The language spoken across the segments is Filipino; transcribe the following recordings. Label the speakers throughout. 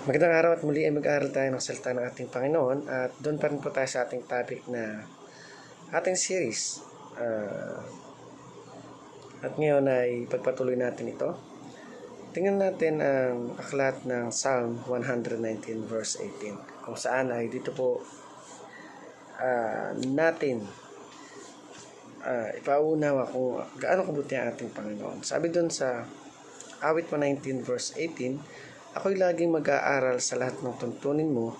Speaker 1: Magandang araw at muli ay mag-aaral tayo ng salita ng ating Panginoon at doon pa rin po tayo sa ating topic na ating series. At ngayon ay pagpatuloy natin ito. Tingnan natin ang aklat ng Psalm 119 verse 18 kung saan ay dito po natin ipauunawa kung gaano kabuti ang ating Panginoon. Sabi doon sa awit 119 verse 18, ako'y laging mag-aaral sa lahat ng tuntunin mo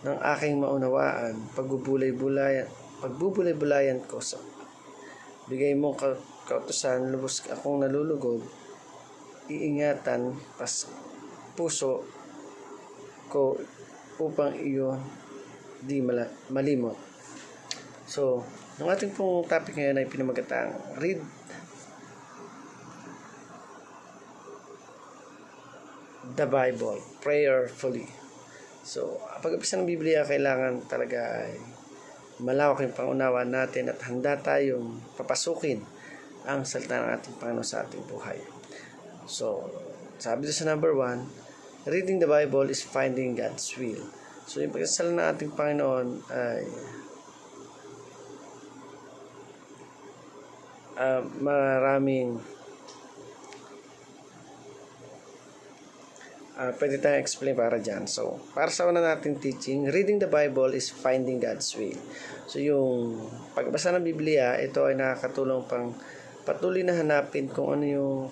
Speaker 1: ng aking maunawaan, pagbubulay-bulayan ko sa bigay mong kautusan, lubos akong nalulugod, iingatan puso ko upang iyo di malimot. So, ang ating pong topic ngayon ay pinamagatang read the Bible prayerfully. So, pag-umpisa ng Biblia, kailangan talaga ay malawak yung pangunawa natin at handa tayong papasukin ang salita ng ating Panginoon sa ating buhay. So, sabi sa number 1, reading the Bible is finding God's will. So, yung pagkasal ng ating Panginoon ay maraming pwede tayong explain para dyan. So, para sa una nating teaching, reading the Bible is finding God's will. So, yung pagbasa ng Biblia, ito ay nakakatulong pang patuloy na hanapin kung ano yung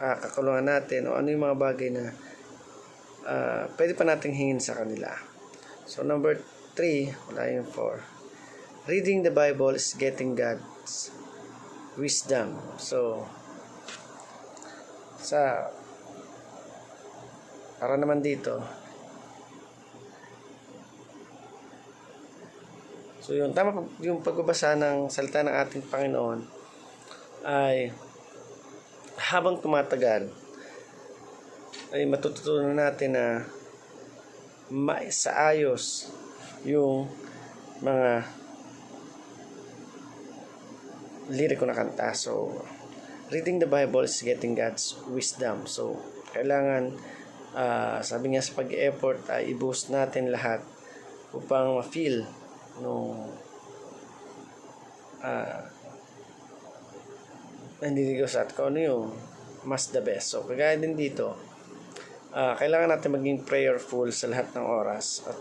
Speaker 1: kakulungan natin o ano yung mga bagay na pwede pa nating hingin sa kanila. So, number 3, wala yung 4. Reading the Bible is getting God's wisdom. So, para naman dito. So yung pagbabasa ng salita ng ating Panginoon ay habang tumatagal ay matututunan natin na maisaayos yung mga liriko na kanta. So reading the Bible is getting God's wisdom. So kailangan sabi nga sa pag-effort ay i-boost natin lahat upang ma-feel nung nandidigo sa at kung ano yung mas the best. So kagaya din dito, kailangan natin maging prayerful sa lahat ng oras at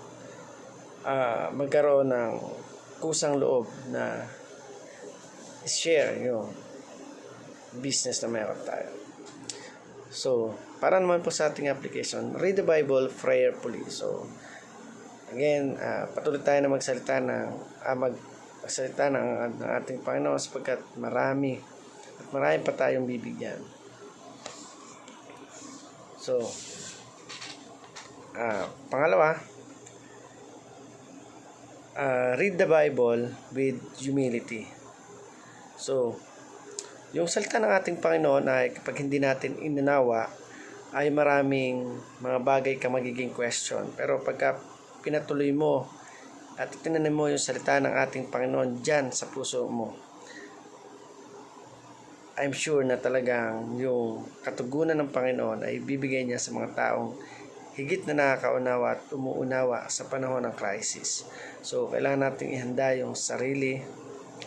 Speaker 1: magkaroon ng kusang loob na share yung business na meron tayo. So, para naman po sa ating application, read the Bible prayerfully. So, again, patuloy tayo na magsalita ng ating Panginoon sapagkat marami pa tayong bibigyan. So, pangalawa, read the Bible with humility. So, yung salita ng ating Panginoon ay kapag hindi natin inunawa ay maraming mga bagay ka magiging question. Pero pagka pinatuloy mo at tinanim mo yung salita ng ating Panginoon dyan sa puso mo, I'm sure na talagang yung katugunan ng Panginoon ay bibigay niya sa mga taong higit na nakakaunawa at umuunawa sa panahon ng crisis. So, kailangan nating ihanda yung sarili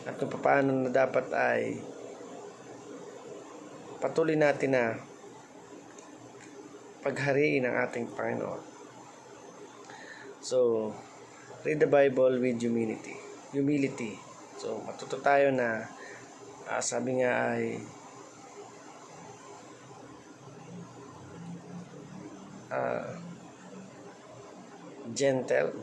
Speaker 1: at kung paano na dapat ay patuloy natin na paghariin ang ating Panginoon. So, read the Bible with humility. So, matuto tayo na sabi nga ay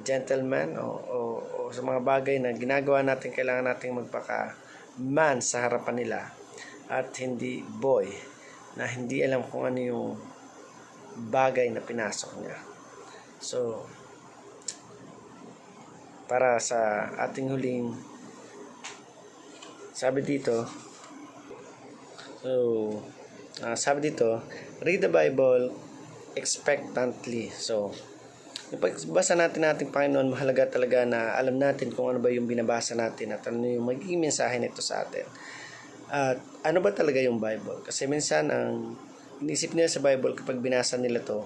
Speaker 1: gentleman o sa mga bagay na ginagawa natin, kailangan nating magpaka-man sa harapan nila at hindi boy na hindi alam kung ano yung bagay na pinasok niya. So, para sa ating huling sabi dito, read the Bible expectantly. So, yung pagbasa natin ating Panginoon, mahalaga talaga na alam natin kung ano ba yung binabasa natin at ano yung magiging mensahe nito sa atin. At ano ba talaga yung Bible? Kasi minsan ang inisip nila sa Bible kapag binasa nila to,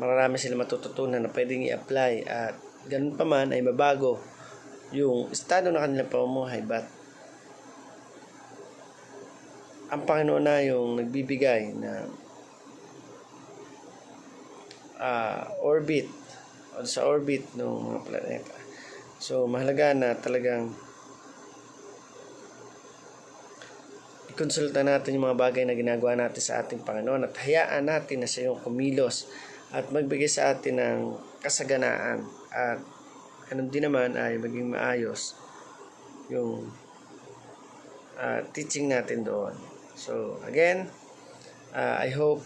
Speaker 1: mararami sila matututunan na pwedeng i-apply at ganun pa man ay mabago yung estado ng kanilang pamumuhay, but ang Panginoon na yung nagbibigay na orbit o sa orbit ng mga planeta. So mahalaga na talagang ikonsulta natin yung mga bagay na ginagawa natin sa ating Panginoon at hayaan natin na siya yung kumilos at magbigay sa atin ng kasaganaan, at ganun din naman ay maging maayos yung teaching natin doon. So again, I hope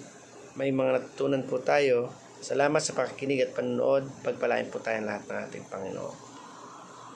Speaker 1: may mga natutunan po tayo. Salamat sa pakikinig at panonood. Pagpalain po tayong lahat ng ating Panginoon.